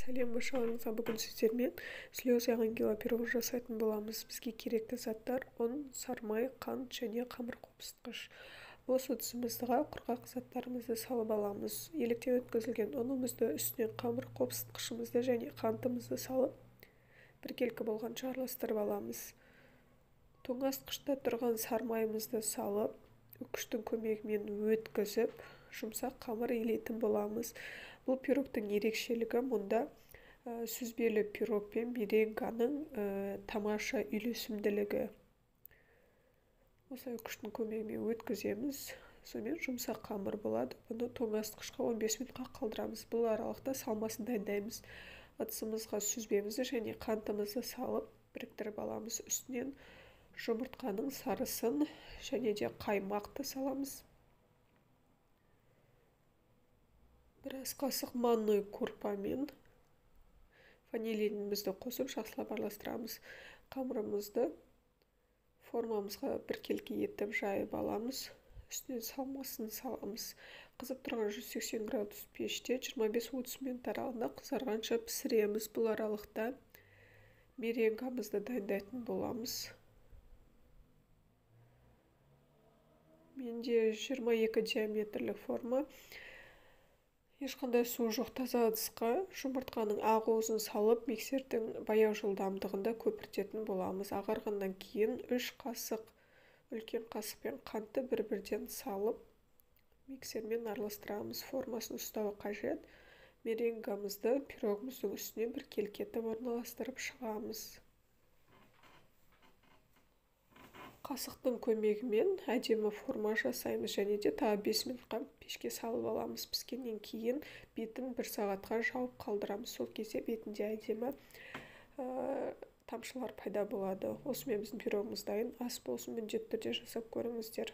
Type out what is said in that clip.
Сәлем баршаларыңызға, бүгін сіздермен слез ағангила пирог жасайтын боламыз. Бізге керекті заттар ұн, сармай, қант және қамыр қопсытқыш. Осы ыдысымызға құрғақ заттарымызды салып аламыз. Електен өткізілген ұнымызды үстіне қамыр қопсытқышымызды және қантымызды салып, біркелкі болғанша араластырып аламыз. Тоңазытқышта тұрған сармайымызды салып, үкіштің көмегімен өткізіп, жұмсақ қамыр илейтін боламыз. Бұл пирогтың ерекшелігі мұнда сүзбелі пирог пен меренганың тамаша үйлесімділігі. Осы үкіштің көмегімен өткіземіз. Сонымен жұмсақ қамыр болады. Бұны тоңазытқышқа 15 минутқа қалдырамыз. Бұл аралықта салмасын дайындаймыз. Ыдысымызға сүзбемізді және қантымызды салып біріктіріп аламыз. Үстінен жұмыртқаның сарысын және де қаймақты саламыз. Біраз қасық манной крупа мен ванилинімізді қосып жақсылап араластырамыз. Қамырымызды формамызға біркелкі етіп жайып аламыз. Үстінен салмасын саламыз. Қызып тұрған 180 градус пеште 25-30 минут аралығында қызарғанша пісіреміз. Бұл аралықта меренгамызды дайындайтын боламыз. Менде 22 диаметрлік форма. Ешқандай су жоқ таза ыдысқа жұмыртқаның ақуызын салып, миксердің баяу жылдамдығында көпіртетін боламыз. Ағарғаннан кейін 3 қасық үлкен қасықпен қантты бір-бірден салып, миксермен араластырамыз. Формасын ұстауы қажет. Меренгамызды пирогымыздың үстіне біркелкі етіп орналастырып шығамыз. Қасықтың көмегімен әдемі форма жасаймыз және де тағы 5 минутқа пешке салып аламыз. Піскеннен кейін бетін 1 сағатқа жауып қалдырамыз. Сол кезде бетінде әдемі тамшылар пайда болады. Осымен біздің пирогымыз дайын. Ас болсын, міндетті түрде жасап көріңіздер.